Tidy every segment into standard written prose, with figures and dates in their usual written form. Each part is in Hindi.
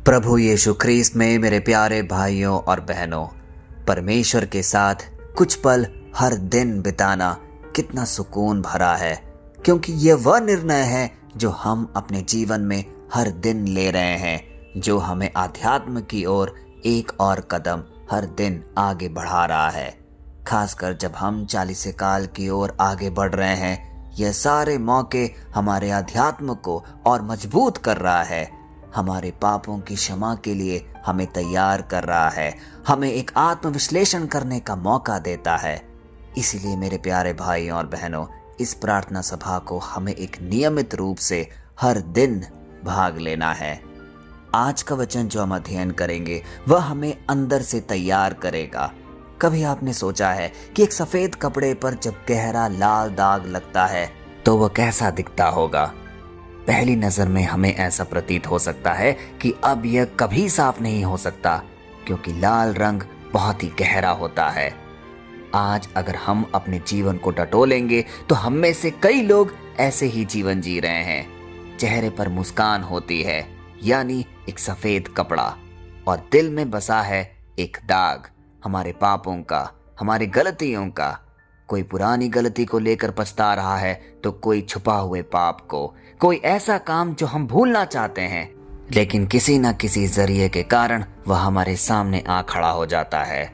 प्रभु यीशु ख्रीस्त में मेरे प्यारे भाइयों और बहनों, परमेश्वर के साथ कुछ पल हर दिन बिताना कितना सुकून भरा है, क्योंकि ये वह निर्णय है जो हम अपने जीवन में हर दिन ले रहे हैं, जो हमें आध्यात्म की ओर एक और कदम हर दिन आगे बढ़ा रहा है। खासकर जब हम 40 काल की ओर आगे बढ़ रहे हैं, यह सारे मौके हमारे आध्यात्म को और मजबूत कर रहा है, हमारे पापों की क्षमा के लिए हमें तैयार कर रहा है, हमें एक आत्मविश्लेषण करने का मौका देता है। इसीलिए मेरे प्यारे भाइयों और बहनों, इस प्रार्थना सभा को हमें एक नियमित रूप से हर दिन भाग लेना है। आज का वचन जो हम अध्ययन करेंगे वह हमें अंदर से तैयार करेगा। कभी आपने सोचा है कि एक सफेद कपड़े पर जब गहरा लाल दाग लगता है तो वह कैसा दिखता होगा? पहली नजर में हमें ऐसा प्रतीत हो सकता है कि अब यह कभी साफ नहीं हो सकता, क्योंकि लाल रंग बहुत ही गहरा होता है। आज अगर हम अपने जीवन को टटोलेंगे तो हम में से कई लोग ऐसे ही जीवन जी रहे हैं। चेहरे पर मुस्कान होती है, यानी एक सफेद कपड़ा, और दिल में बसा है एक दाग, हमारे पापों का, हमारी गलतियों का। कोई पुरानी गलती को लेकर पछता रहा है तो कोई छुपा हुए पाप को, कोई ऐसा काम जो हम भूलना चाहते हैं, लेकिन किसी न किसी जरिए के कारण वह हमारे सामने आ खड़ा हो जाता है।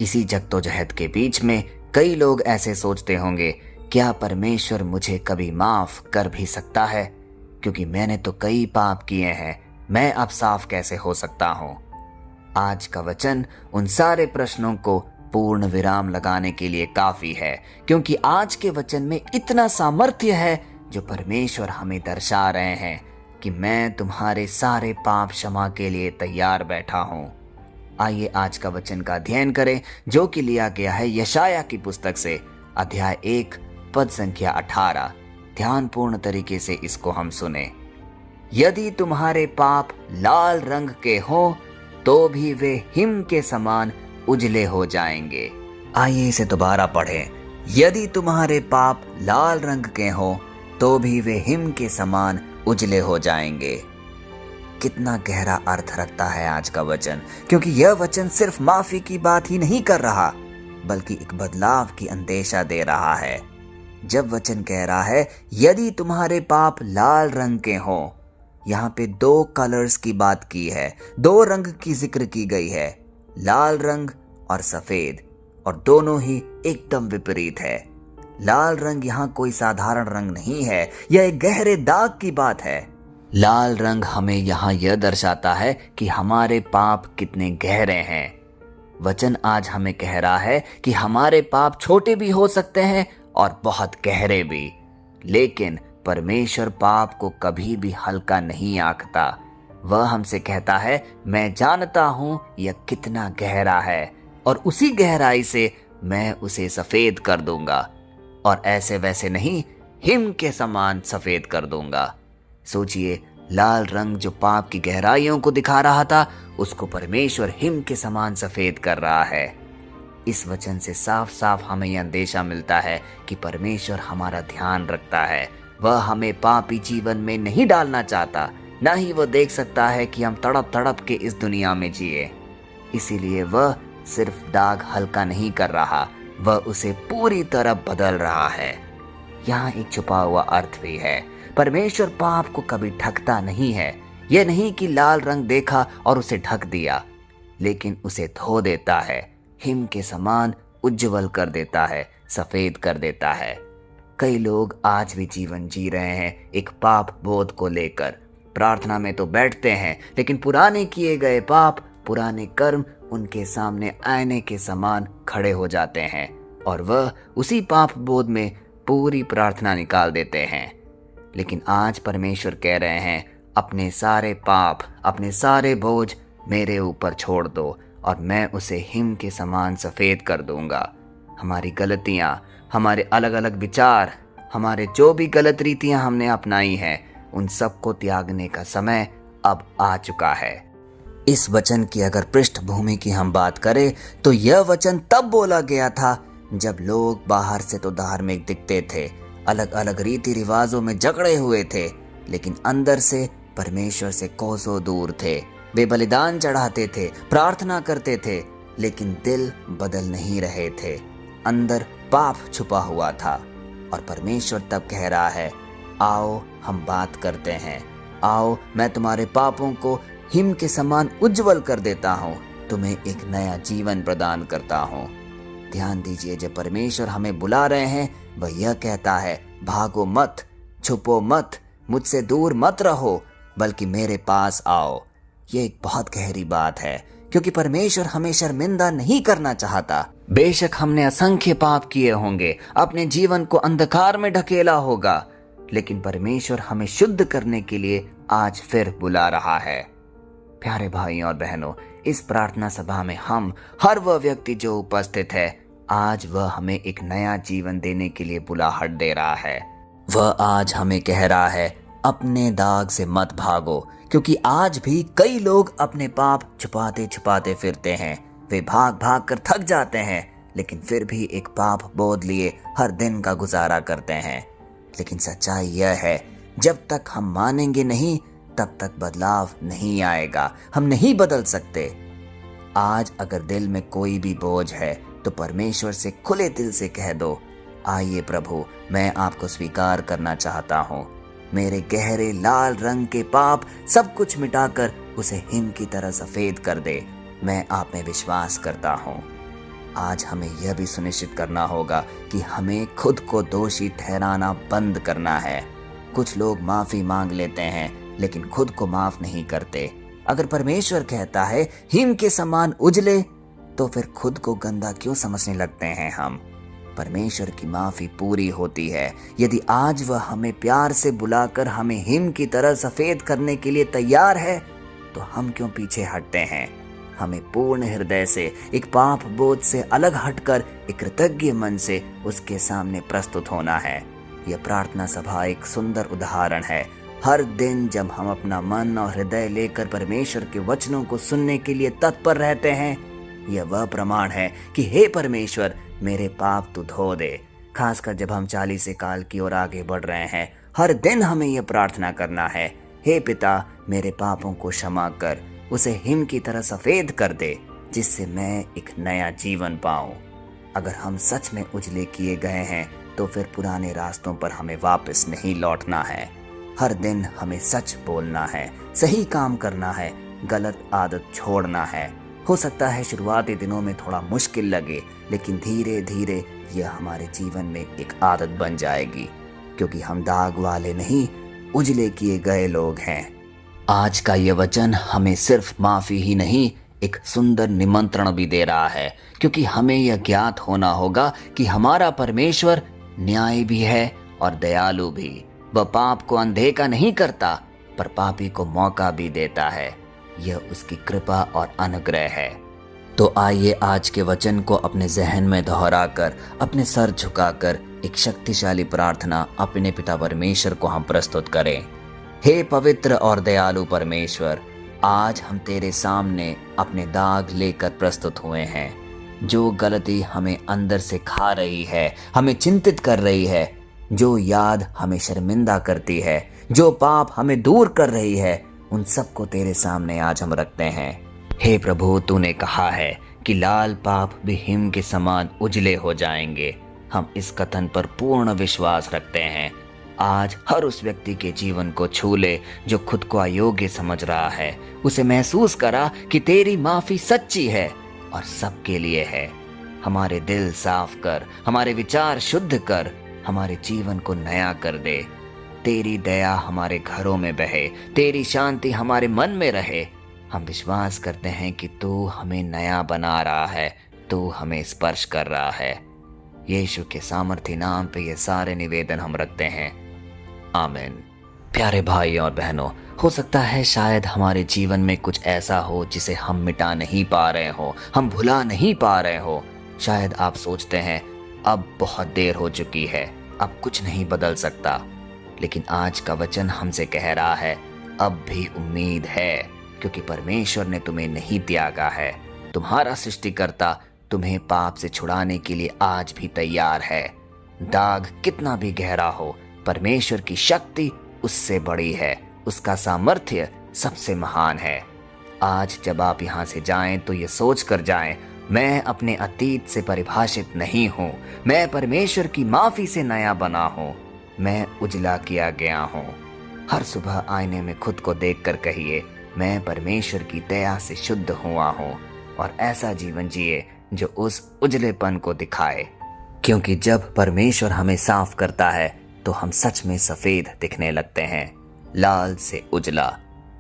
इसी जद्दोजहद के बीच में कई लोग ऐसे सोचते होंगे, क्या परमेश्वर मुझे कभी माफ कर भी सकता है? क्योंकि मैंने तो कई पाप किए हैं, मैं अब साफ कैसे हो सकता हूँ? आज का वचन उन सारे प्रश्नों को पूर्ण विराम लगाने के लिए काफी है, क्योंकि आज के वचन में इतना सामर्थ्य है जो परमेश्वर हमें दर्शा रहे हैं कि मैं तुम्हारे सारे पाप क्षमा के लिए तैयार बैठा हूं। आइए आज का वचन का अध्ययन करें, जो कि लिया गया है यशाया की पुस्तक से, अध्याय 1 पद संख्या 18। ध्यानपूर्ण तरीके से इसको हम सुने। यदि तुम्हारे पाप लाल रंग के हो तो भी वे हिम के समान उजले हो जाएंगे। आइए इसे दोबारा पढ़ें। यदि तुम्हारे पाप लाल रंग के हो तो भी वे हिम के समान उजले हो जाएंगे। कितना गहरा अर्थ रखता है आज का वचन, क्योंकि यह वचन सिर्फ माफी की बात ही नहीं कर रहा, बल्कि एक बदलाव की अंदेशा दे रहा है। जब वचन कह रहा है यदि तुम्हारे पाप लाल रंग के हो, यहाँ पे 2 कलर्स की बात की है, 2 रंग की जिक्र की गई है, लाल रंग और सफेद, और दोनों ही एकदम विपरीत है। लाल रंग यहाँ कोई साधारण रंग नहीं है, यह एक गहरे दाग की बात है। लाल रंग हमें यहाँ यह दर्शाता है कि हमारे पाप कितने गहरे हैं। वचन आज हमें कह रहा है कि हमारे पाप छोटे भी हो सकते हैं और बहुत गहरे भी, लेकिन परमेश्वर पाप को कभी भी हल्का नहीं आंकता। वह हमसे कहता है, मैं जानता हूं यह कितना गहरा है, और उसी गहराई से मैं उसे सफेद कर दूंगा, और ऐसे वैसे नहीं, हिम के समान सफेद कर दूंगा। सोचिए, लाल रंग जो पाप की गहराइयों को दिखा रहा था, उसको परमेश्वर हिम के समान सफेद कर रहा है। इस वचन से साफ साफ हमें यह अंदेशा मिलता है कि परमेश्वर हमारा ध्यान रखता है। वह हमें पापी जीवन में नहीं डालना चाहता, ना ही वह देख सकता है कि हम तड़प तड़प के इस दुनिया में जिए। इसीलिए वह सिर्फ दाग हल्का नहीं कर रहा, वह उसे पूरी तरह बदल रहा है। यहाँ एक छुपा हुआ अर्थ भी है। परमेश्वर पाप को कभी ढकता नहीं है। यह नहीं कि लाल रंग देखा और उसे ढक दिया, लेकिन उसे धो देता है, हिम के समान उज्जवल कर देता है, सफेद कर देता है। कई लोग आज भी जीवन जी रहे हैं एक पाप बोध को लेकर। प्रार्थना में तो बैठते हैं, लेकिन पुराने किए गए पाप, पुराने कर्म उनके सामने आईने के समान खड़े हो जाते हैं, और वह उसी पाप बोध में पूरी प्रार्थना निकाल देते हैं। लेकिन आज परमेश्वर कह रहे हैं, अपने सारे पाप, अपने सारे बोझ मेरे ऊपर छोड़ दो, और मैं उसे हिम के समान सफेद कर दूंगा। हमारी गलतियां, हमारे अलग अलग विचार, हमारे जो भी गलत रीतियां हमने अपनाई हैं, उन सबको त्यागने का समय अब आ चुका है। इस वचन की अगर पृष्ठभूमि की हम बात करें तो यह वचन तब बोला गया था जब लोग बाहर से तो धार्मिक दिखते थे, अलग अलग रीति रिवाजों में जकड़े हुए थे, लेकिन अंदर से परमेश्वर से कोसों दूर थे। वे बलिदान चढ़ाते थे, प्रार्थना करते थे, लेकिन दिल बदल नहीं रहे थे। अंदर पाप छुपा हुआ था। और परमेश्वर तब कह रहा है, आओ हम बात करते हैं। आओ मैं तुम्हारे पापों को हिम के समान उज्जवल कर देता हूँ, तुम्हें एक नया जीवन प्रदान करता हूँ। ध्यान दीजिए, जब परमेश्वर हमें बुला रहे हैं, वह यह कहता है, भागो मत, छुपो मत, मुझसे दूर मत रहो, बल्कि मेरे पास आओ। ये एक बहुत गहरी बात है, क्योंकि परमेश्वर हमें शर्मिंदा नहीं करना चाहता। बेशक हमने असंख्य पाप किए होंगे, अपने जीवन को अंधकार में ढकेला होगा, लेकिन परमेश्वर हमें शुद्ध करने के लिए आज फिर बुला रहा है। प्यारे भाइयों और बहनों, इस प्रार्थना सभा में हम हर वह व्यक्ति जो उपस्थित है, आज वह हमें एक नया जीवन देने के लिए बुलाहट दे रहा है। वह आज हमें कह रहा है, अपने दाग से मत भागो, क्योंकि आज भी कई लोग अपने पाप छुपाते छुपाते फिरते हैं। वे भाग भाग कर थक जाते हैं, लेकिन फिर भी एक पाप बोध लिए हर दिन का गुजारा करते हैं। लेकिन सच्चाई यह है, जब तक हम मानेंगे नहीं, तब तक बदलाव नहीं आएगा। हम नहीं बदल सकते। आज अगर दिल में कोई भी बोझ है, तो परमेश्वर से खुले दिल से कह दो, आइए प्रभु, मैं आपको स्वीकार करना चाहता हूँ। मेरे गहरे लाल रंग के पाप सब कुछ मिटाकर उसे हिम की तरह सफेद कर दे। मैं आप में विश्वास करता हूँ। आज हमें यह भी सुनिश्चित करना होगा कि हमें खुद को दोषी ठहराना बंद करना है। कुछ लोग माफी मांग लेते हैं, लेकिन खुद को माफ नहीं करते। अगर परमेश्वर कहता है हिम के समान उजले, तो फिर खुद को गंदा क्यों समझने लगते हैं हम? परमेश्वर की माफी पूरी होती है। यदि आज वह हमें प्यार से बुलाकर हमें हिम की तरह सफेद करने के लिए तैयार है, तो हम क्यों पीछे हटते हैं? हमें पूर्ण हृदय से, एक पाप बोझ से अलग हटकर एक कृतज्ञ मन से उसके सामने प्रस्तुत होना है। यह प्रार्थना सभा एक सुंदर उदाहरण है। हर दिन जब हम अपना मन और हृदय लेकर परमेश्वर के वचनों को सुनने के लिए तत्पर रहते हैं, यह वह प्रमाण है कि हे परमेश्वर, मेरे पाप तू धो दे। खासकर जब हम 40 काल की ओर आगे बढ़ रहे हैं, हर दिन हमें यह प्रार्थना करना है, हे पिता, मेरे पापों को क्षमा कर, उसे हिम की तरह सफेद कर दे, जिससे मैं एक नया जीवन पाऊं। अगर हम सच में उजले किए गए हैं, तो फिर पुराने रास्तों पर हमें वापस नहीं लौटना है। हर दिन हमें सच बोलना है, सही काम करना है, गलत आदत छोड़ना है। हो सकता है शुरुआती दिनों में थोड़ा मुश्किल लगे, लेकिन धीरे धीरे यह हमारे जीवन में एक आदत बन जाएगी, क्योंकि हम दाग वाले नहीं, उजले किए गए लोग हैं। आज का यह वचन हमें सिर्फ माफी ही नहीं, एक सुंदर निमंत्रण भी दे रहा है, क्योंकि हमें यह ज्ञात होना होगा कि हमारा परमेश्वर न्यायी भी है और दयालु भी। वह पाप को अनदेखा नहीं करता, पर पापी को मौका भी देता है। यह उसकी कृपा और अनुग्रह है। तो आइए आज के वचन को अपने जहन में दोहराकर, अपने सर झुकाकर एक शक्तिशाली प्रार्थना अपने पिता परमेश्वर को हम प्रस्तुत करें। हे पवित्र और दयालु परमेश्वर, आज हम तेरे सामने अपने दाग लेकर प्रस्तुत हुए हैं। जो गलती हमें अंदर से खा रही है, हमें चिंतित कर रही है, जो याद हमें शर्मिंदा करती है, जो पाप हमें दूर कर रही है, उन सबको तेरे सामने आज हम रखते हैं। हे प्रभु, तूने कहा है कि लाल पाप भी हिम के समान उजले हो जाएंगे। हम इस कथन पर पूर्ण विश्वास रखते हैं। आज हर उस व्यक्ति के जीवन को छू ले जो खुद को अयोग्य समझ रहा है। उसे महसूस करा कि तेरी माफी सच्ची है और सबके लिए है। हमारे दिल साफ कर, हमारे विचार शुद्ध कर, हमारे जीवन को नया कर दे। तेरी दया हमारे घरों में बहे, तेरी शांति हमारे मन में रहे। हम विश्वास करते हैं कि तू हमें नया बना रहा है, तू हमें स्पर्श कर रहा है। यीशु के सामर्थी नाम पे ये सारे निवेदन हम रखते हैं, आमीन। प्यारे भाई और बहनों, हो सकता है शायद हमारे जीवन में कुछ ऐसा हो जिसे हम मिटा नहीं पा रहे हो, हम भुला नहीं पा रहे हो। शायद आप सोचते हैं अब बहुत देर हो चुकी है, अब कुछ नहीं बदल सकता। लेकिन आज का वचन हमसे कह रहा है, अब भी उम्मीद है, क्योंकि परमेश्वर ने तुम्हें नहीं त्यागा है। तुम्हारा सृष्टिकर्ता तुम्हें पाप से छुड़ाने के लिए आज भी तैयार है। दाग कितना भी गहरा हो, परमेश्वर की शक्ति उससे बड़ी है, उसका सामर्थ्य सबसे महान है। आज जब आप यहाँ से जाएं तो ये सोच कर जाएं, मैं अपने अतीत से परिभाषित नहीं हूँ, मैं परमेश्वर की माफी से नया बना हूँ, मैं उजला किया गया हूँ। हर सुबह आईने में खुद को देखकर कहिए, मैं परमेश्वर की दया से शुद्ध हुआ हूँ, और ऐसा जीवन जिए जो उस उजलेपन को दिखाए। क्योंकि जब परमेश्वर हमें साफ करता है तो हम सच में सफेद दिखने लगते हैं, लाल से उजला।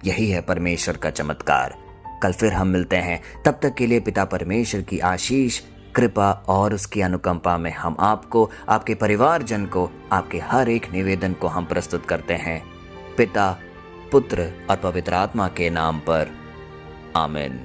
यही है परमेश्वर का चमत्कार। कल फिर हम मिलते हैं, तब तक के लिए पिता परमेश्वर की आशीष, कृपा और उसकी अनुकंपा में हम आपको, आपके परिवारजन को, आपके हर एक निवेदन को हम प्रस्तुत करते हैं पिता, पुत्र और पवित्र आत्मा के नाम पर। आमीन।